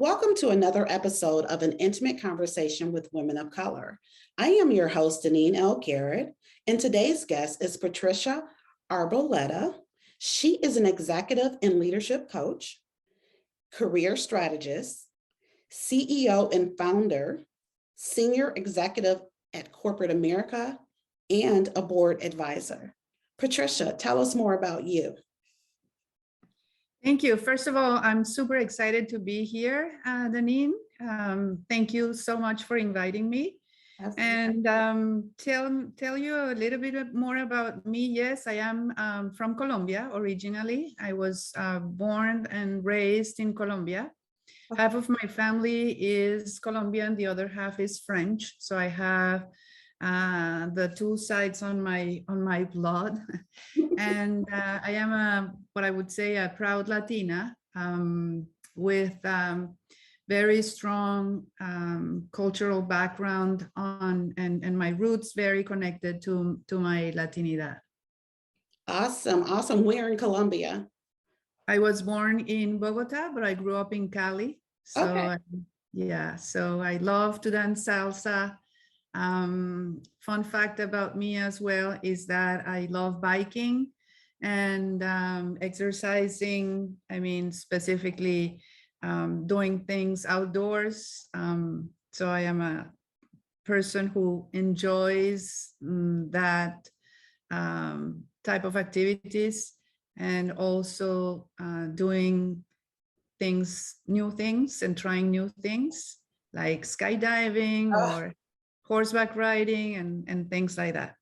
Welcome to another episode of an intimate conversation with women of color. I am your host, Deneen L. Garrett, and today's guest is Patricia Arboleda. She is an executive and leadership coach, career strategist, CEO and founder, senior executive at Corporate America, and a board advisor. Patricia, tell us more about you. Thank you. First of all, I'm super excited to be here, Deneen. Thank you so much for inviting me. Absolutely. And tell you a little bit more about me. Yes, I am from Colombia originally. I was born and raised in Colombia. Half of my family is Colombian, the other half is French. So I have the two sides on my blood. And I am what I would say a proud Latina with very strong cultural background and my roots very connected to my Latinidad. Awesome. Where in Colombia? I was born in Bogota, but I grew up in Cali. So okay. Yeah, so I love to dance salsa. Fun fact about me as well is that I love biking and exercising. I mean, specifically doing things outdoors. So I am a person who enjoys that type of activities and also doing new things and trying new things like skydiving or horseback riding and things like that.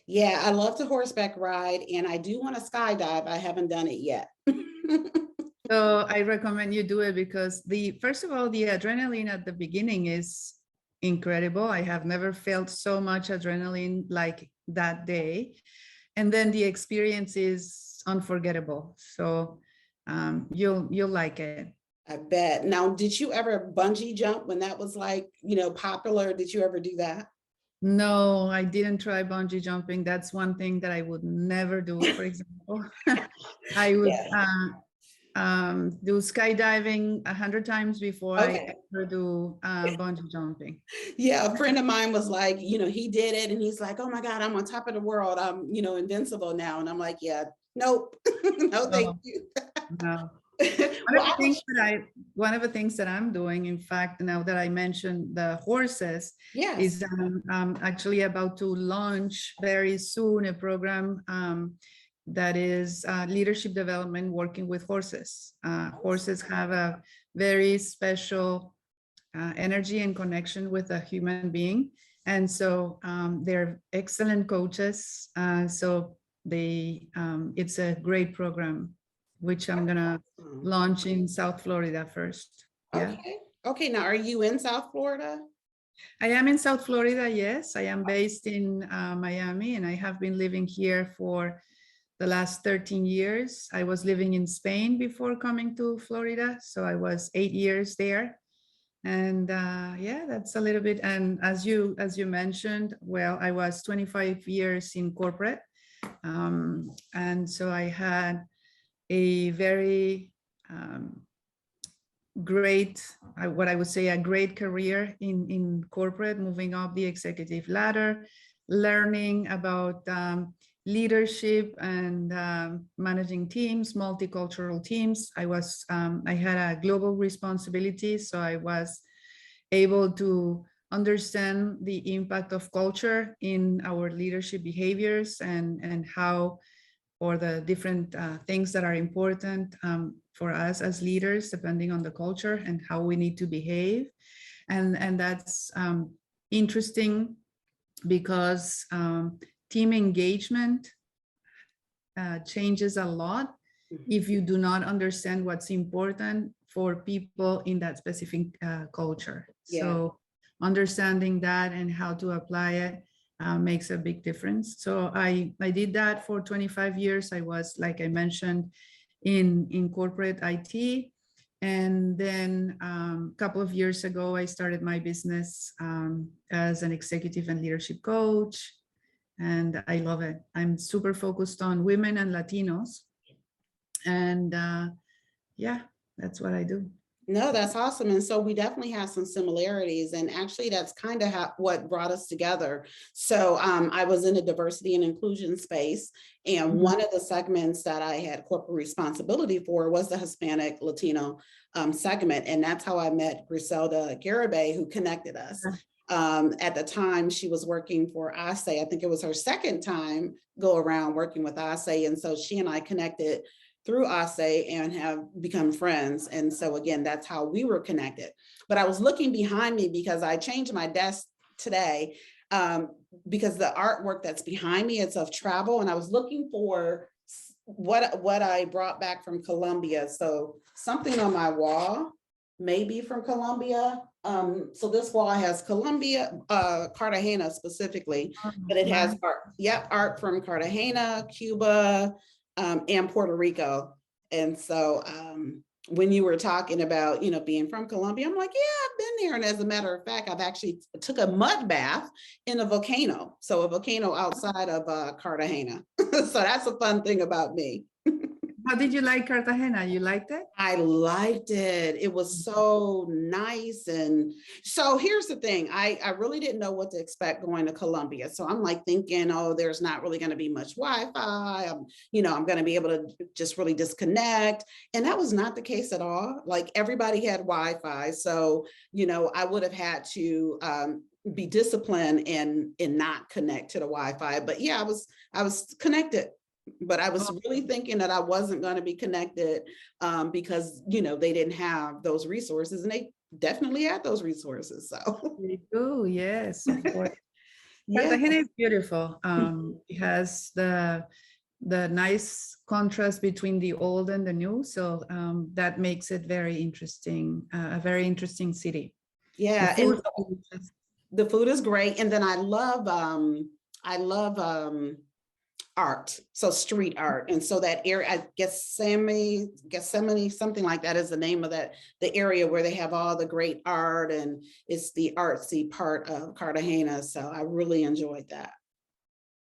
Yeah, I love to horseback ride and I do want to skydive. I haven't done it yet. So I recommend you do it because first of all, the adrenaline at the beginning is incredible. I have never felt so much adrenaline like that day. And then the experience is unforgettable. So you'll like it. I bet. Now, did you ever bungee jump when that was like, popular? Did you ever do that? No, I didn't try bungee jumping. That's one thing that I would never do, for example. I would do skydiving 100 times before I ever do bungee jumping. Yeah, a friend of mine was like, he did it and he's like, oh my God, I'm on top of the world. I'm, invincible now. And I'm like, yeah, nope. No, thank you. No. One of the things that I'm doing, in fact, now that I mentioned the horses, is I'm actually about to launch very soon a program that is leadership development working with horses. Horses have a very special energy and connection with a human being. And so they're excellent coaches. So it's a great program, which I'm gonna launch in South Florida first. Yeah. Okay. Now, are you in South Florida? I am in South Florida, yes. I am based in Miami and I have been living here for the last 13 years. I was living in Spain before coming to Florida. So I was 8 years there. And yeah, that's a little bit. And as you mentioned, well, I was 25 years in corporate. And so I had a very great, what I would say, a great career in corporate, moving up the executive ladder, learning about leadership and managing teams, multicultural teams. I had a global responsibility, so I was able to understand the impact of culture in our leadership behaviors and how, or the different things that are important for us as leaders, depending on the culture and how we need to behave. And that's interesting because team engagement changes a lot if you do not understand what's important for people in that specific culture. Yeah. So understanding that and how to apply it makes a big difference. So I did that for 25 years. I was, like I mentioned, in corporate IT. And then a couple of years ago, I started my business as an executive and leadership coach. And I love it. I'm super focused on women and Latinos. And yeah, that's what I do. No, that's awesome. And so we definitely have some similarities. And actually, that's kind of what brought us together. So I was in a diversity and inclusion space. And one of the segments that I had corporate responsibility for was the Hispanic Latino segment. And that's how I met Griselda Garibay, who connected us. At the time, she was working for ASE. I think it was her second time go around working with ASE. And so she and I connected through ASE and have become friends. And so again, that's how we were connected. But I was looking behind me because I changed my desk today because the artwork that's behind me is of travel. And I was looking for what I brought back from Colombia. So something on my wall, maybe from Colombia. So this wall has Colombia, Cartagena specifically, but it has art, art from Cartagena, Cuba, and Puerto Rico. And so when you were talking about, being from Colombia, I'm like, yeah, I've been there. And as a matter of fact, I've actually took a mud bath in a volcano. So a volcano outside of Cartagena. So that's a fun thing about me. How did you like Cartagena? You liked it? I liked it. It was so nice. And so here's the thing. I really didn't know what to expect going to Colombia. So I'm like thinking, oh, there's not really going to be much Wi-Fi. I'm going to be able to just really disconnect. And that was not the case at all. Like everybody had Wi-Fi. So, I would have had to be disciplined and not connect to the Wi-Fi. But yeah, I was connected. But I was really thinking that I wasn't going to be connected because, they didn't have those resources, and they definitely had those resources. So they do, yes, of course. Yeah. Cartagena is beautiful. It has the nice contrast between the old and the new. So that makes it very interesting, a very interesting city. Yeah. The food is great. And then I love art, so street art. And so that area, I Gethsemane, something like that is the name of the area where they have all the great art, and it's the artsy part of Cartagena. So I really enjoyed that.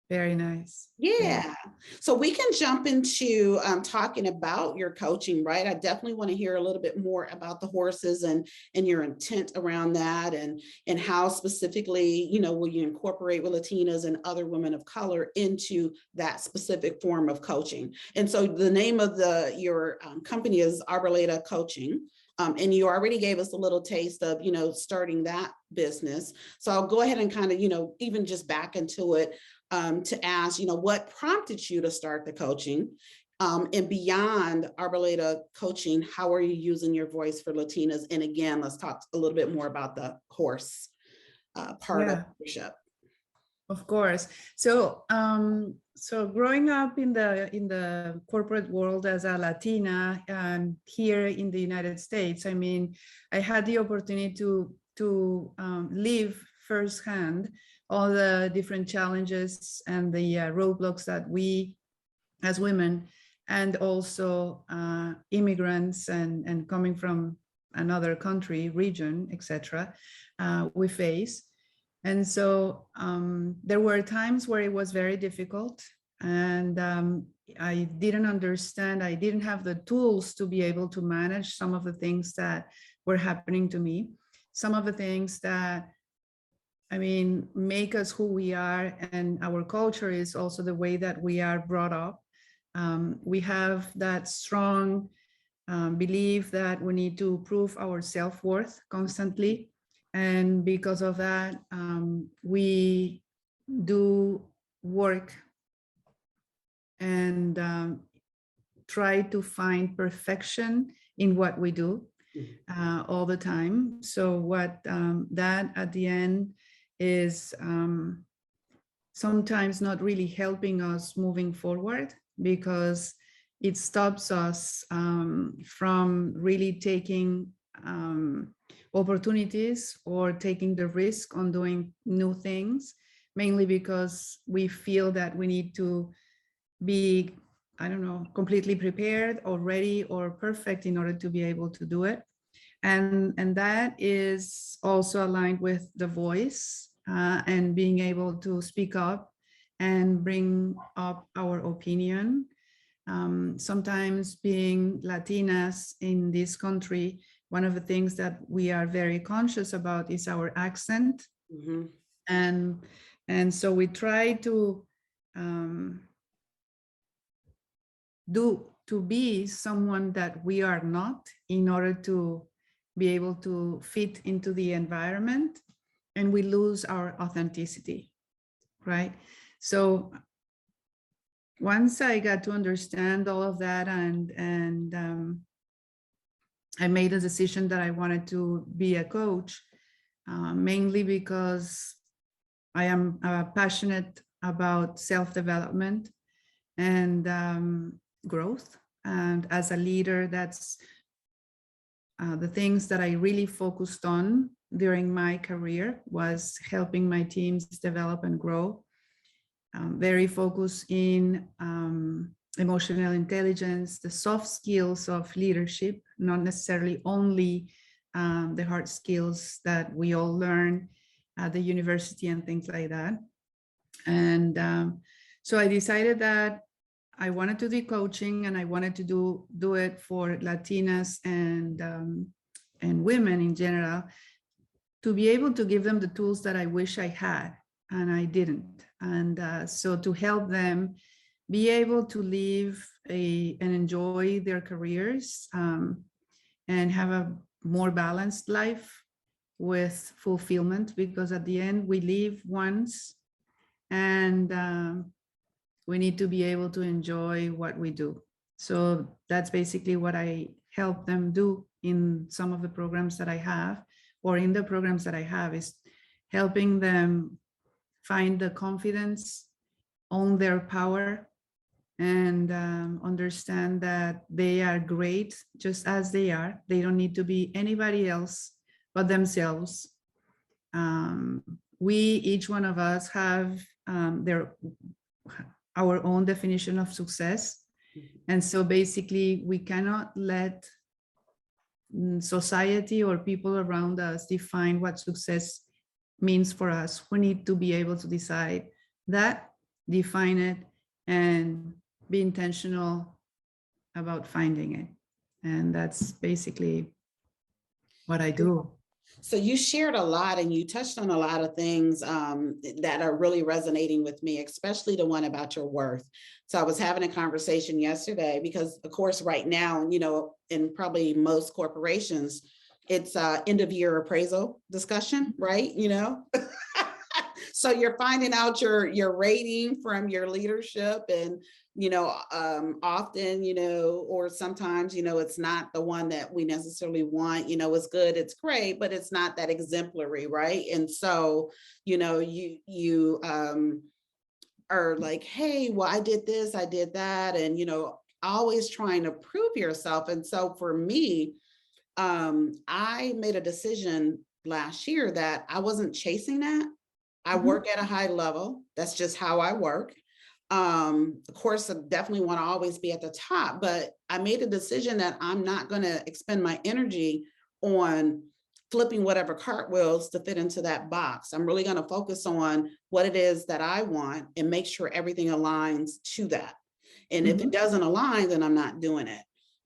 Very nice. Yeah. So we can jump into talking about your coaching, right? I definitely want to hear a little bit more about the horses and your intent around that, and how specifically, will you incorporate with Latinas and other women of color into that specific form of coaching. And so the name of your company is Arboleda Coaching. And you already gave us a little taste of, starting that business. So I'll go ahead and kind of, even just back into it to ask, what prompted you to start the coaching? And beyond Arboleda Coaching, how are you using your voice for Latinas? And again, let's talk a little bit more about the horse part of leadership. Of course. So, so growing up in the corporate world as a Latina and here in the United States, I mean, I had the opportunity to live firsthand all the different challenges and the roadblocks that we as women, and also immigrants and coming from another country, region, etc., we face. And so there were times where it was very difficult, and I didn't understand, I didn't have the tools to be able to manage some of the things that were happening to me, some of the things that, I mean, make us who we are, and our culture is also the way that we are brought up. We have that strong belief that we need to prove our self-worth constantly. And because of that, we do work and try to find perfection in what we do all the time. So what that at the end is sometimes not really helping us moving forward, because it stops us from really taking opportunities or taking the risk on doing new things, mainly because we feel that we need to be, I don't know, completely prepared or ready or perfect in order to be able to do it. And that is also aligned with the voice and being able to speak up and bring up our opinion. Sometimes being Latinas in this country, one of the things that we are very conscious about is our accent. Mm-hmm. And so we try to be someone that we are not in order to be able to fit into the environment, and we lose our authenticity, right? So once I got to understand all of that, and I made a decision that I wanted to be a coach, mainly because I am passionate about self-development and growth. And as a leader, that's the things that I really focused on during my career, was helping my teams develop and grow. Very focused in emotional intelligence, the soft skills of leadership, not necessarily only the hard skills that we all learn at the university and things like that. And so I decided that I wanted to do coaching, and I wanted to do it for Latinas and women in general, to be able to give them the tools that I wish I had and I didn't. And so to help them be able to live and enjoy their careers and have a more balanced life with fulfillment, because at the end we live once, and we need to be able to enjoy what we do. So that's basically what I help them do in some of the programs that I have, or in the programs that I have, is helping them find the confidence, own their power, and understand that they are great just as they are. They don't need to be anybody else but themselves. We, each one of us, have our own definition of success. And so basically we cannot let society or people around us define what success means for us. We need to be able to decide that, define it, and be intentional about finding it. And that's basically what I do. So you shared a lot, and you touched on a lot of things that are really resonating with me, especially the one about your worth. So I was having a conversation yesterday, because of course, right now, you know, in probably most corporations, it's end of year appraisal discussion, right? You know, so you're finding out your rating from your leadership, and you know, often, you know, or sometimes, you know, it's not the one that we necessarily want. You know, it's good, it's great, but it's not that exemplary, right? And so, you know, you are like, hey, well, I did this, I did that, and you know, always trying to prove yourself. And so for me, I made a decision last year that I wasn't chasing that. I work at a high level. That's just how I work. Of course, I definitely want to always be at the top, but I made a decision that I'm not going to expend my energy on flipping whatever cartwheels to fit into that box. I'm really going to focus on what it is that I want and make sure everything aligns to that. And if it doesn't align, then I'm not doing it.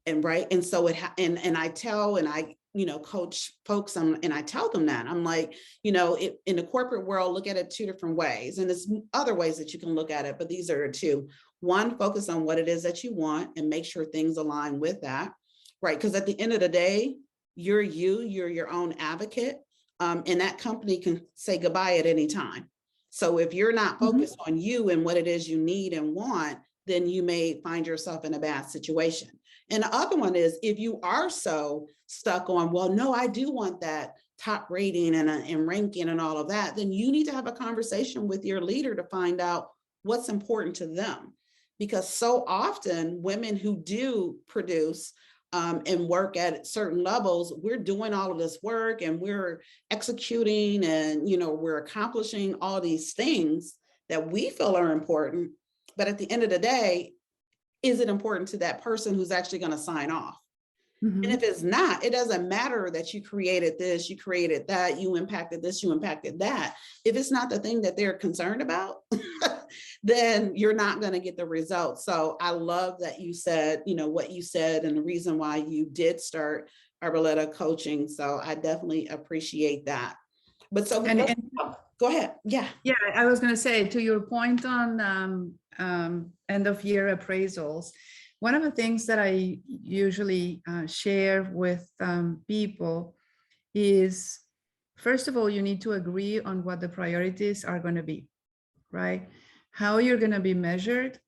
And right. And so and I tell, and I, you know, coach folks, and I tell them that I'm like, you know, in the corporate world, look at it two different ways. And there's other ways that you can look at it, but these are two. One, focus on what it is that you want and make sure things align with that. Right. Because at the end of the day, you're your own advocate. And that company can say goodbye at any time. So if you're not focused on you and what it is you need and want, then you may find yourself in a bad situation. And the other one is, if you are so stuck on, well, no, I do want that top rating and ranking and all of that, then you need to have a conversation with your leader to find out what's important to them. Because so often women who do produce and work at certain levels, we're doing all of this work and we're executing and, you know, we're accomplishing all these things that we feel are important. But at the end of the day, is it important to that person who's actually going to sign off? And if it's not, it doesn't matter that you created this, you created that, you impacted this, you impacted that. If it's not the thing that they're concerned about, then you're not going to get the results. So I love that you said, what you said and the reason why you did start Arboleda Coaching. So I definitely appreciate that. But so go ahead. Yeah. Yeah, I was going to say, to your point on end of year appraisals, one of the things that I usually share with people is, first of all, you need to agree on what the priorities are going to be, right? How you're going to be measured,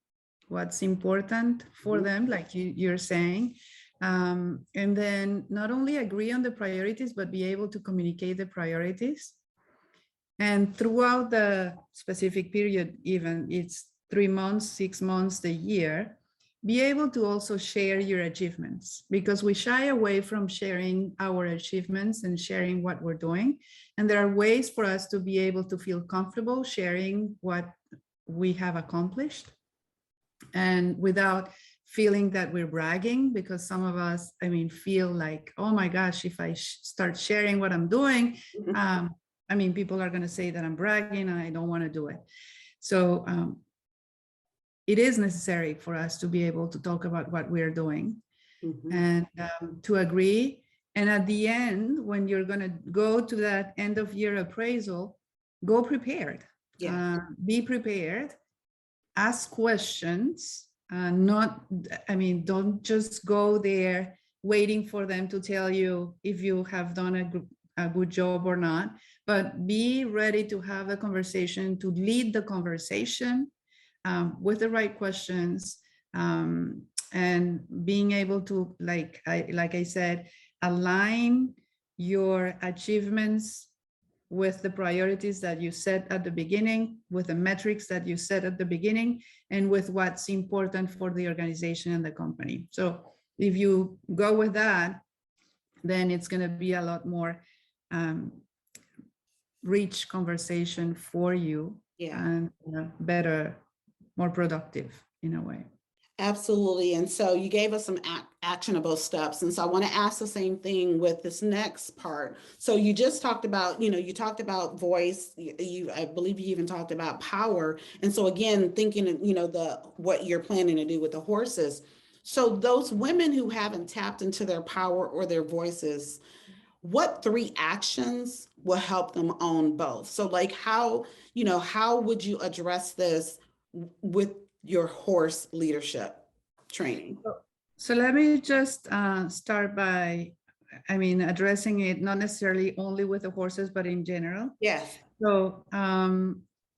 what's important for them, like you're saying. And then not only agree on the priorities, but be able to communicate the priorities. And throughout the specific period, even it's 3 months, 6 months, the year, be able to also share your achievements, because we shy away from sharing our achievements and sharing what we're doing. And there are ways for us to be able to feel comfortable sharing what we have accomplished, and without feeling that we're bragging, because some of us, feel like, oh my gosh, if I start sharing what I'm doing, people are going to say that I'm bragging and I don't want to do it. So it is necessary for us to be able to talk about what we're doing and to agree. And at the end, when you're going to go to that end of year appraisal, go prepared. Be prepared, ask questions, don't just go there waiting for them to tell you if you have done a good job or not, but be ready to have a conversation, to lead the conversation with the right questions, and being able to, like I said, align your achievements with the priorities that you set at the beginning, with the metrics that you set at the beginning, and with what's important for the organization and the company. So if you go with that, then it's going to be a lot more rich conversation for you, and better, more productive in a way. Absolutely. And so you gave us some actionable steps. And so I want to ask the same thing with this next part. So you just talked about, you talked about voice. I believe you even talked about power. And so again, thinking, what you're planning to do with the horses. So those women who haven't tapped into their power or their voices, what 3 actions will help them own both? So like how would you address this with your horse leadership training? So let me just start by, addressing it not necessarily only with the horses, but in general. Yes. So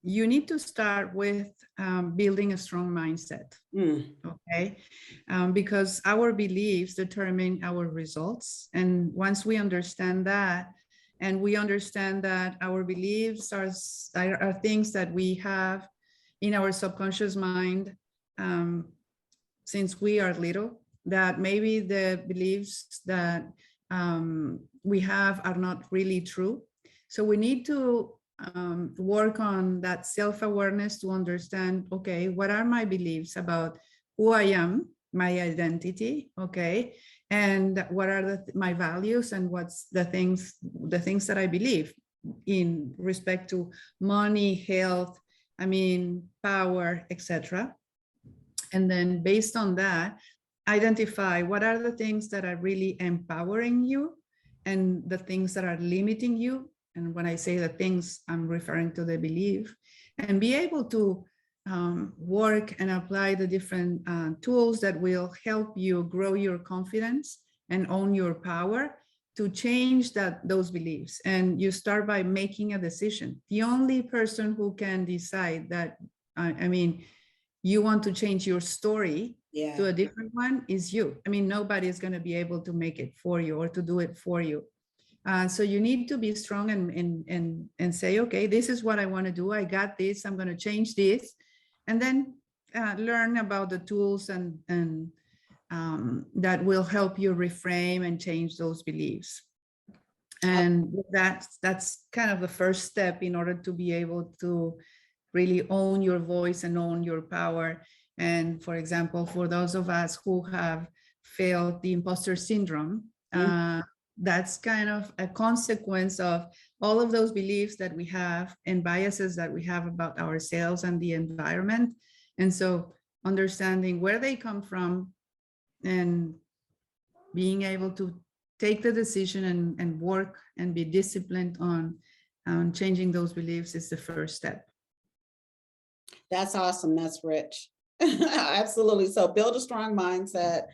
you need to start with building a strong mindset, okay? Because our beliefs determine our results. And once we understand that, and we understand that our beliefs are things that we have in our subconscious mind since we are little, that maybe the beliefs that we have are not really true. So we need to work on that self-awareness to understand, okay, what are my beliefs about who I am, my identity, okay, and what are my values, and what's the things that I believe in respect to money, health, power, etc. And then based on that, identify what are the things that are really empowering you and the things that are limiting you. And when I say the things, I'm referring to the belief, and be able to work and apply the different tools that will help you grow your confidence and own your power to change those beliefs. And you start by making a decision. The only person who can decide that, you want to change your story to a different one is you. Nobody is going to be able to make it for you or to do it for you. So you need to be strong and say, okay, this is what I want to do. I got this. I'm going to change this. And then learn about the tools and that will help you reframe and change those beliefs. And that's kind of the first step in order to be able to really own your voice and own your power. And for example, for those of us who have felt the imposter syndrome. That's kind of a consequence of all of those beliefs that we have and biases that we have about ourselves and the environment. And so understanding where they come from and being able to take the decision and work and be disciplined on changing those beliefs is the first step. That's awesome. That's rich. Absolutely. So build a strong mindset.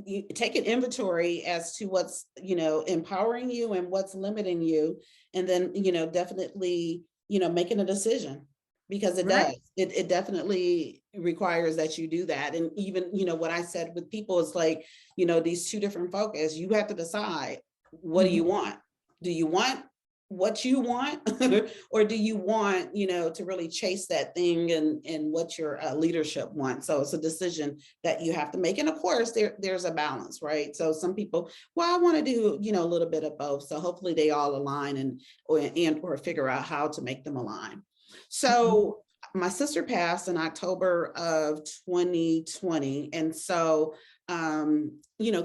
You take an inventory as to what's, empowering you and what's limiting you. And then, definitely, making a decision, because it does. It definitely requires that you do that. And even, what I said with people is like, these two different focus, you have to decide, what do you want? Do you want what you want or do you want, to really chase that thing and what your leadership wants? So it's a decision that you have to make. And of course, there's a balance, right? So some people, well, I want to do, a little bit of both. So hopefully they all align or figure out how to make them align. So my sister passed in October of 2020. And so,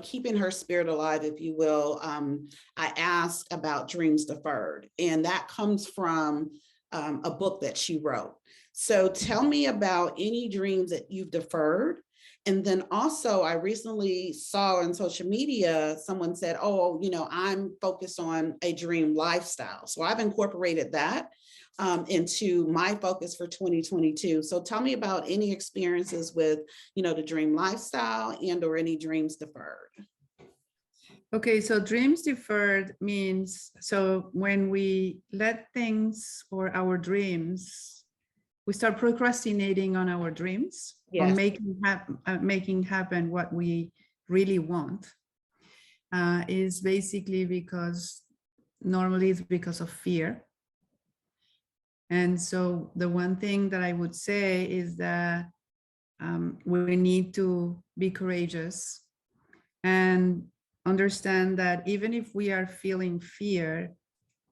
keeping her spirit alive, if you will, I asked about dreams deferred, and that comes from a book that she wrote. So tell me about any dreams that you've deferred. And then also, I recently saw on social media, someone said, oh, I'm focused on a dream lifestyle. So I've incorporated that into my focus for 2022. So tell me about any experiences with, the dream lifestyle and or any dreams deferred. Okay, so dreams deferred means, so when we let things or our dreams, we start procrastinating on our dreams, on making happen what we really want, is basically because normally it's because of fear. And so the one thing that I would say is that we need to be courageous and understand that even if we are feeling fear,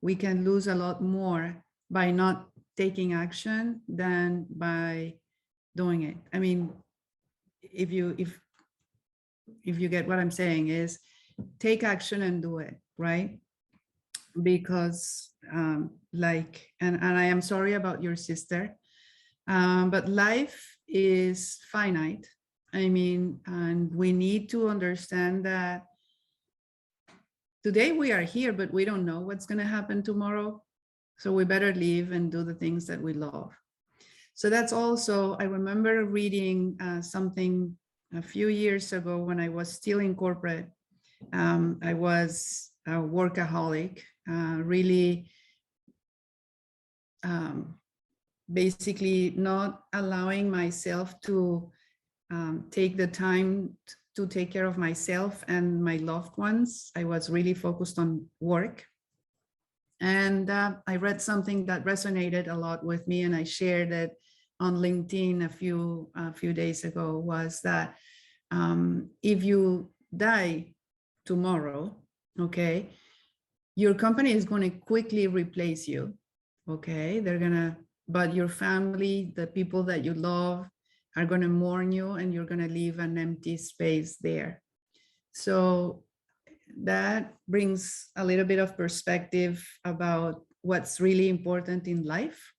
we can lose a lot more by not taking action than by doing it. I mean, if you get what I'm saying, is take action and do it, right? Because and I am sorry about your sister, but life is finite. I mean, and we need to understand that today we are here, but we don't know what's going to happen tomorrow. So we better live and do the things that we love. So that's also, I remember reading something a few years ago when I was still in corporate. I was a workaholic, really basically not allowing myself to take the time to take care of myself and my loved ones. I was really focused on work. And I read something that resonated a lot with me, and I shared it on LinkedIn a few days ago, was that if you die tomorrow, okay, your company is going to quickly replace you, okay? But your family, the people that you love, are going to mourn you, and you're going to leave an empty space there. So that brings a little bit of perspective about what's really important in life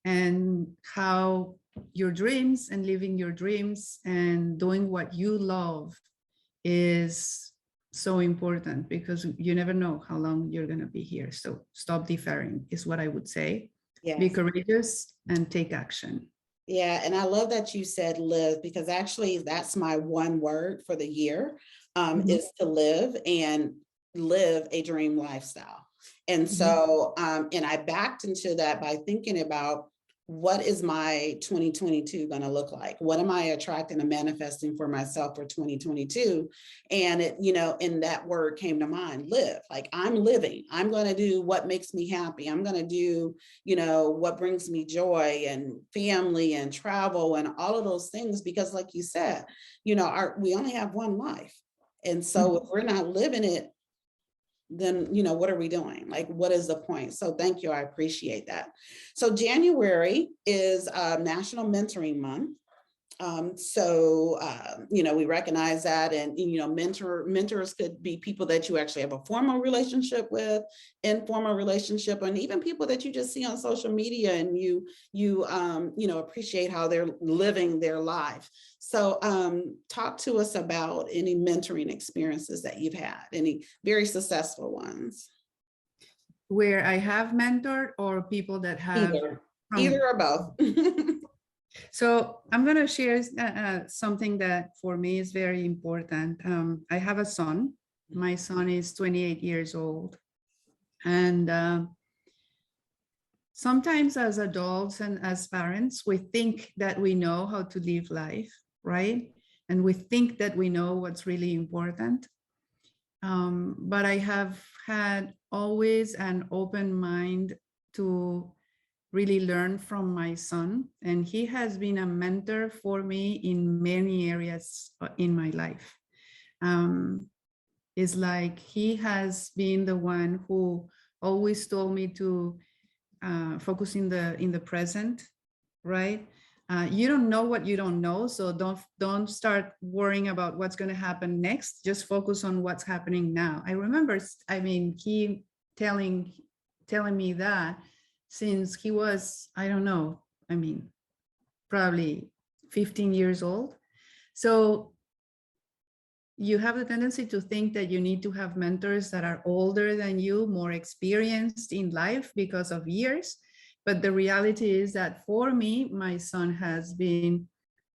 and how your dreams and living your dreams and doing what you love is so important, because you never know how long you're going to be here. So stop deferring is what I would say. Yes. Be courageous and take action. Yeah, and I love that you said live, because actually that's my one word for the year, is to live and live a dream lifestyle. And so, and I backed into that by thinking about, what is my 2022 going to look like? What am I attracting and manifesting for myself for 2022? And it, and that word came to mind, live. Like, I'm living. I'm going to do what makes me happy. I'm going to do, what brings me joy and family and travel and all of those things, because like you said, we only have one life. And so if we're not living it, then, what are we doing? Like, what is the point? So thank you. I appreciate that. So January is National Mentoring Month. We recognize that, and mentors could be people that you actually have a formal relationship with, informal relationship, and even people that you just see on social media, and you appreciate how they're living their life. So talk to us about any mentoring experiences that you've had, any very successful ones. Where I have mentored, or people that have either or both. So I'm going to share something that for me is very important. I have a son. My son is 28 years old. And sometimes as adults and as parents, we think that we know how to live life, right? And we think that we know what's really important. But I have had always an open mind to really learn from my son, and he has been a mentor for me in many areas in my life. It's like he has been the one who always told me to focus in the present, right? You don't know what you don't know, so don't start worrying about what's going to happen next. Just focus on what's happening now. I remember, he telling me that since he was, I don't know, probably 15 years old. So you have the tendency to think that you need to have mentors that are older than you, more experienced in life because of years. But the reality is that for me, my son has been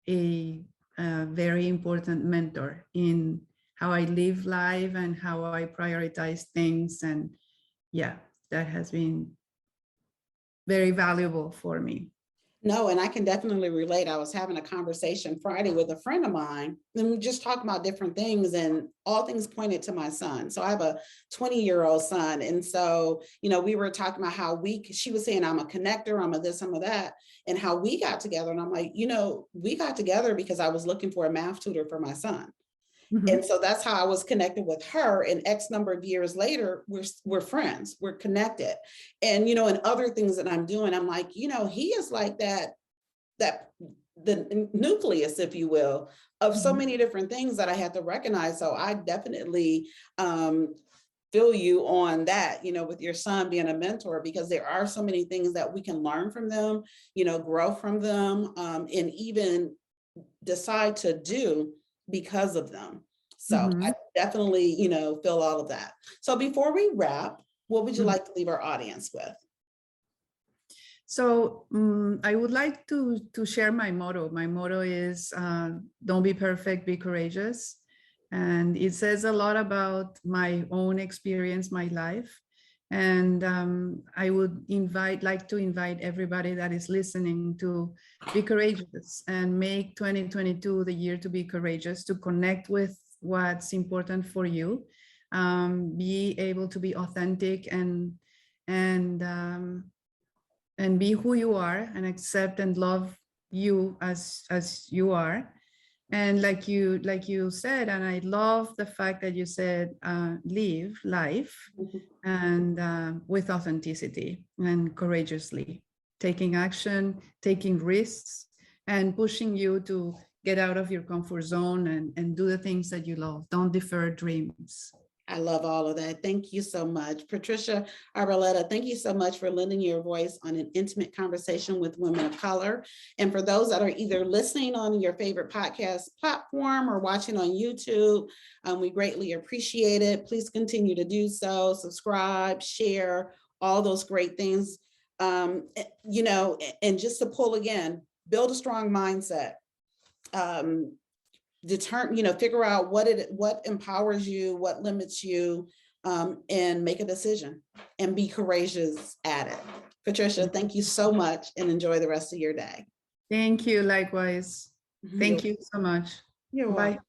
a very important mentor in how I live life and how I prioritize things. And yeah, that has been very valuable for me. No, and I can definitely relate. I was having a conversation Friday with a friend of mine, and we just talking about different things, and all things pointed to my son. So I have a 20-year-old son. And so, we were talking about how she was saying, I'm a connector, I'm a this, I'm a that, and how we got together. And I'm like, we got together because I was looking for a math tutor for my son. Mm-hmm. And so that's how I was connected with her. And X number of years later, we're friends, we're connected. And, and other things that I'm doing, I'm like, he is like that the nucleus, if you will, of so many different things that I had to recognize. So I definitely feel you on that, with your son being a mentor, because there are so many things that we can learn from them, grow from them, and even decide to do because of them. So I definitely, feel all of that. So before we wrap, what would you like to leave our audience with? So I would like to share my motto. My motto is, don't be perfect, be courageous. And it says a lot about my own experience, my life. And I would like to invite everybody that is listening to be courageous and make 2022 the year to be courageous, to connect with what's important for you, be able to be authentic and be who you are, and accept and love you as you are. And like you said, and I love the fact that you said, live life and with authenticity and courageously, taking action, taking risks, and pushing you to get out of your comfort zone and do the things that you love. Don't defer dreams. I love all of that. Thank you so much. Patricia Arboleda, thank you so much for lending your voice on an intimate conversation with women of color. And for those that are either listening on your favorite podcast platform or watching on YouTube, we greatly appreciate it. Please continue to do so. Subscribe, share, all those great things. And just to pull again, build a strong mindset. Figure out what empowers you, what limits you, and make a decision and be courageous at it. Patricia, thank you so much, and enjoy the rest of your day. Thank you. Likewise. Thank you so much. You're welcome. Bye.